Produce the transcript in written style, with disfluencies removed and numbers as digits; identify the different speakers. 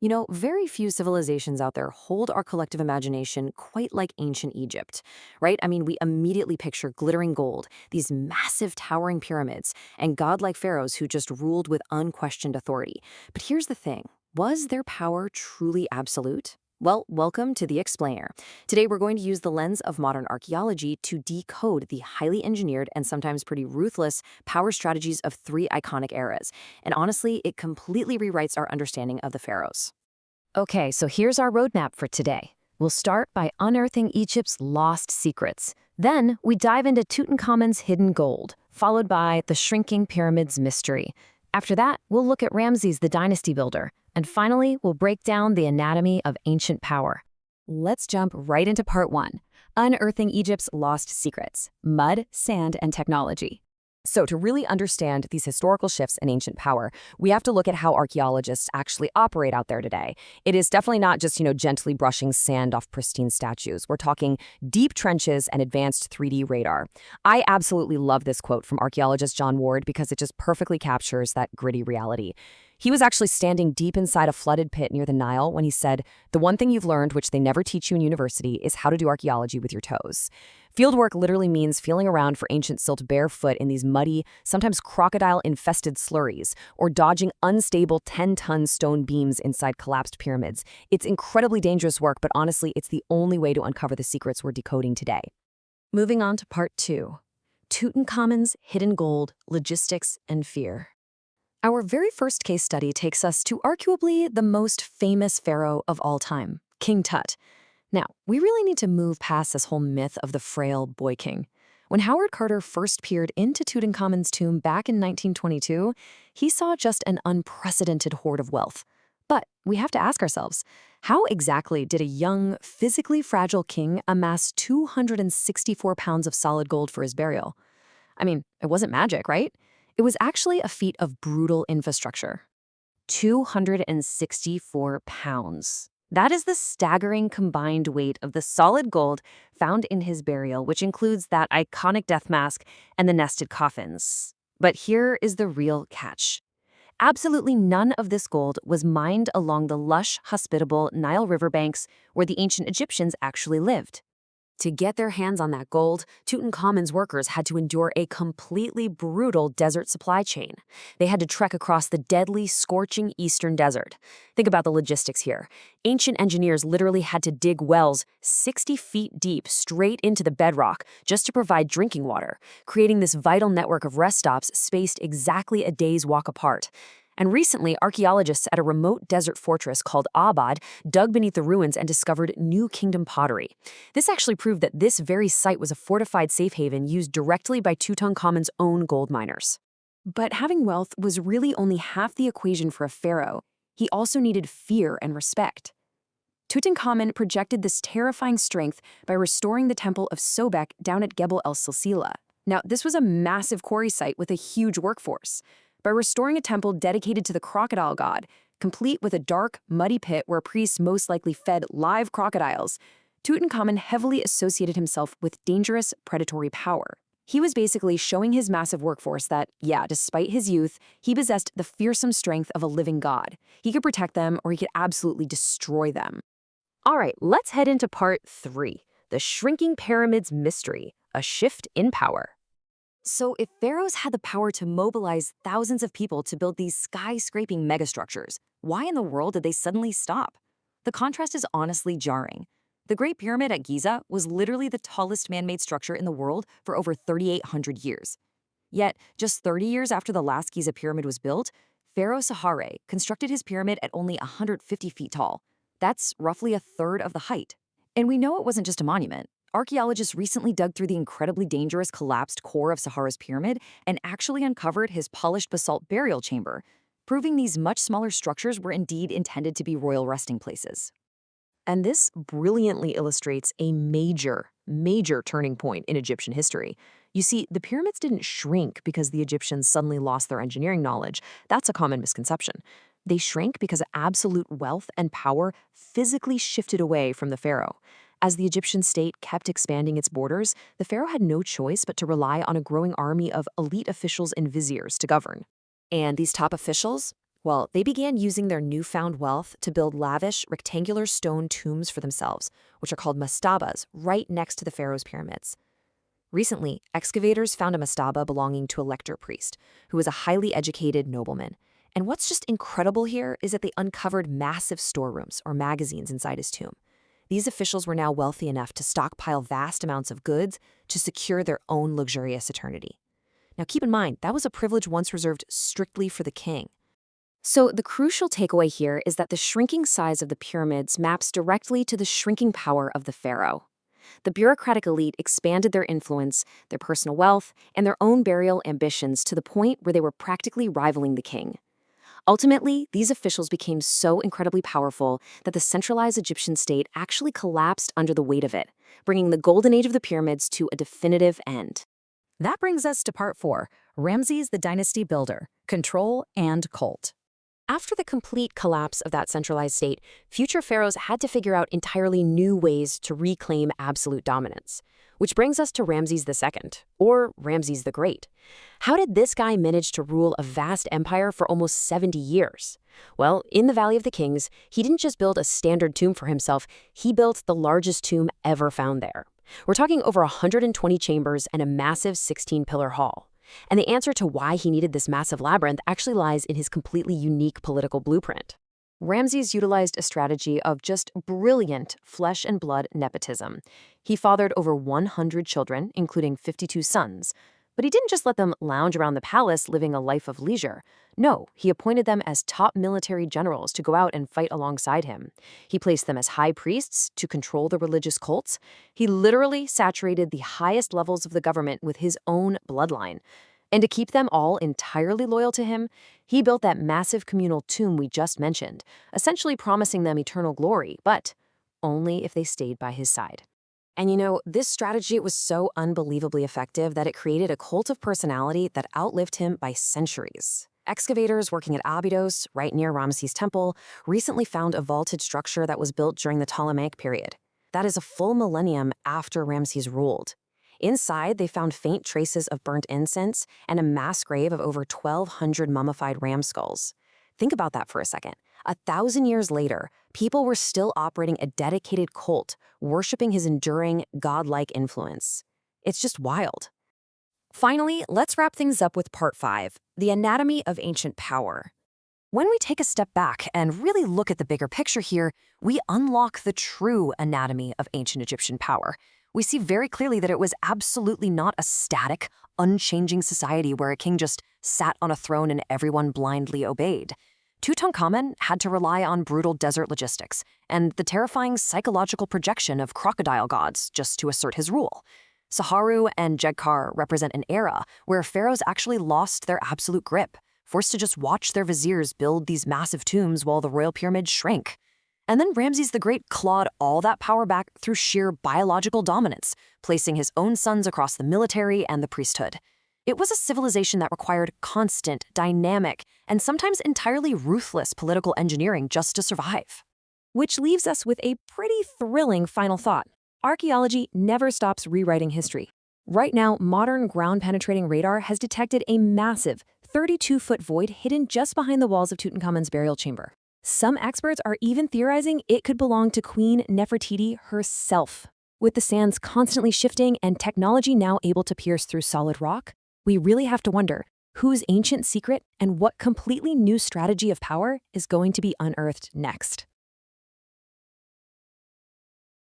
Speaker 1: You know, very few civilizations out there hold our collective imagination quite like ancient Egypt, right? I mean, we immediately picture glittering gold, these massive towering pyramids, and godlike pharaohs who just ruled with unquestioned authority. But here's the thing, was their power truly absolute? Well, welcome to The Explainer. Today, we're going to use the lens of modern archaeology to decode the highly engineered and sometimes pretty ruthless power strategies of three iconic eras. And honestly, it completely rewrites our understanding of the pharaohs.
Speaker 2: Okay, so here's our roadmap for today. We'll start by unearthing Egypt's lost secrets. Then we dive into Tutankhamun's hidden gold, followed by the shrinking pyramid's mystery. After that, we'll look at Ramses the dynasty builder. And finally, we'll break down the anatomy of ancient power. Let's jump right into part one, unearthing Egypt's lost secrets, mud, sand, and technology. So to really understand these historical shifts in ancient power, we have to look at how archaeologists actually operate out there today. It is definitely not just, gently brushing sand off pristine statues. We're talking deep trenches and advanced 3D radar. I absolutely love this quote from archaeologist John Ward because it just perfectly captures that gritty reality. He was actually standing deep inside a flooded pit near the Nile when he said, "The one thing you've learned, which they never teach you in university, is how to do archaeology with your toes." Fieldwork literally means feeling around for ancient silt barefoot in these muddy, sometimes crocodile-infested slurries, or dodging unstable 10-ton stone beams inside collapsed pyramids. It's incredibly dangerous work, but honestly, it's the only way to uncover the secrets we're decoding today. Moving on to part two, Tutankhamun's hidden gold, logistics, and fear. Our very first case study takes us to arguably the most famous pharaoh of all time, King Tut. Now, we really need to move past this whole myth of the frail boy king. When Howard Carter first peered into Tutankhamun's tomb back in 1922, he saw just an unprecedented hoard of wealth. But we have to ask ourselves, how exactly did a young, physically fragile king amass 264 pounds of solid gold for his burial? I mean, it wasn't magic, right? It was actually a feat of brutal infrastructure. 264 pounds. That is the staggering combined weight of the solid gold found in his burial, which includes that iconic death mask and the nested coffins. But here is the real catch. Absolutely none of this gold was mined along the lush, hospitable Nile riverbanks where the ancient Egyptians actually lived. To get their hands on that gold, Tutankhamun's workers had to endure a completely brutal desert supply chain. They had to trek across the deadly, scorching eastern desert. Think about the logistics here. Ancient engineers literally had to dig wells 60 feet deep straight into the bedrock just to provide drinking water, creating this vital network of rest stops spaced exactly a day's walk apart. And recently, archaeologists at a remote desert fortress called Abad dug beneath the ruins and discovered New Kingdom pottery. This actually proved that this very site was a fortified safe haven used directly by Tutankhamun's own gold miners. But having wealth was really only half the equation for a pharaoh. He also needed fear and respect. Tutankhamun projected this terrifying strength by restoring the temple of Sobek down at Gebel el-Silsila. Now, this was a massive quarry site with a huge workforce. By restoring a temple dedicated to the crocodile god, complete with a dark, muddy pit where priests most likely fed live crocodiles, Tutankhamun heavily associated himself with dangerous, predatory power. He was basically showing his massive workforce that, yeah, despite his youth, he possessed the fearsome strength of a living god. He could protect them, or he could absolutely destroy them. All right, let's head into part three, the shrinking pyramid's mystery, a shift in power. So if pharaohs had the power to mobilize thousands of people to build these skyscraping megastructures, why in the world did they suddenly stop? The contrast is honestly jarring. The Great Pyramid at Giza was literally the tallest man-made structure in the world for over 3,800 years. Yet, just 30 years after the last Giza pyramid was built, Pharaoh Sahare constructed his pyramid at only 150 feet tall. That's roughly a third of the height. And we know it wasn't just a monument. Archaeologists recently dug through the incredibly dangerous collapsed core of Sahare's pyramid and actually uncovered his polished basalt burial chamber, proving these much smaller structures were indeed intended to be royal resting places. And this brilliantly illustrates a major turning point in Egyptian history. You see, the pyramids didn't shrink because the Egyptians suddenly lost their engineering knowledge. That's a common misconception. They shrank because absolute wealth and power physically shifted away from the pharaoh. As the Egyptian state kept expanding its borders, the pharaoh had no choice but to rely on a growing army of elite officials and viziers to govern. And these top officials?
Speaker 1: Well, they began using their newfound wealth to build lavish, rectangular stone tombs for themselves, which are called mastabas, right next to the pharaoh's pyramids. Recently, excavators found a mastaba belonging to a lector priest, who was a highly educated nobleman. And what's just incredible here is that they uncovered massive storerooms or magazines inside his tomb. These officials were now wealthy enough to stockpile vast amounts of goods to secure their own luxurious eternity. Now keep in mind, that was a privilege once reserved strictly for the king. So the crucial takeaway here is that the shrinking size of the pyramids maps directly to the shrinking power of the pharaoh. The bureaucratic elite expanded their influence, their personal wealth, and their own burial ambitions to the point where they were practically rivaling the king. Ultimately, these officials became so incredibly powerful that the centralized Egyptian state actually collapsed under the weight of it, bringing the golden age of the pyramids to a definitive end. That brings us to part 4, Ramses the Dynasty Builder, Control and Cult. After the complete collapse of that centralized state, future pharaohs had to figure out entirely new ways to reclaim absolute dominance. Which brings us to Ramses II, or Ramses the Great. How did this guy manage to rule a vast empire for almost 70 years? Well, in the Valley of the Kings, he didn't just build a standard tomb for himself, he built the largest tomb ever found there. We're talking over 120 chambers and a massive 16-pillar hall. And the answer to why he needed this massive labyrinth actually lies in his completely unique political blueprint. Ramses utilized a strategy of just brilliant flesh and blood nepotism. He fathered over 100 children, including 52 sons. But he didn't just let them lounge around the palace living a life of leisure. No, he appointed them as top military generals to go out and fight alongside him. He placed them as high priests to control the religious cults. He literally saturated the highest levels of the government with his own bloodline. And to keep them all entirely loyal to him, he built that massive communal tomb we just mentioned, essentially promising them eternal glory, but only if they stayed by his side. And you know, this strategy was so unbelievably effective that it created a cult of personality that outlived him by centuries. Excavators working at Abydos, right near Ramses' temple, recently found a vaulted structure that was built during the Ptolemaic period. That is a full millennium after Ramses ruled. Inside, they found faint traces of burnt incense and a mass grave of over 1,200 mummified ram skulls. Think about that for a second. 1,000 years later, people were still operating a dedicated cult, worshiping his enduring, godlike influence. It's just wild. Finally, let's wrap things up with part 5, the anatomy of ancient power. When we take a step back and really look at the bigger picture here, we unlock the true anatomy of ancient Egyptian power. We see very clearly that it was absolutely not a static, unchanging society where a king just sat on a throne and everyone blindly obeyed. Tutankhamun had to rely on brutal desert logistics and the terrifying psychological projection of crocodile gods just to assert his rule. Saharu and Djedkar represent an era where pharaohs actually lost their absolute grip, forced to just watch their viziers build these massive tombs while the royal pyramids shrank. And then Ramses the Great clawed all that power back through sheer biological dominance, placing his own sons across the military and the priesthood. It was a civilization that required constant, dynamic, and sometimes entirely ruthless political engineering just to survive. Which leaves us with a pretty thrilling final thought. Archaeology never stops rewriting history. Right now, modern ground-penetrating radar has detected a massive 32-foot void hidden just behind the walls of Tutankhamun's burial chamber. Some experts are even theorizing it could belong to Queen Nefertiti herself. With the sands constantly shifting and technology now able to pierce through solid rock, we really have to wonder whose ancient secret and what completely new strategy of power is going to be unearthed next.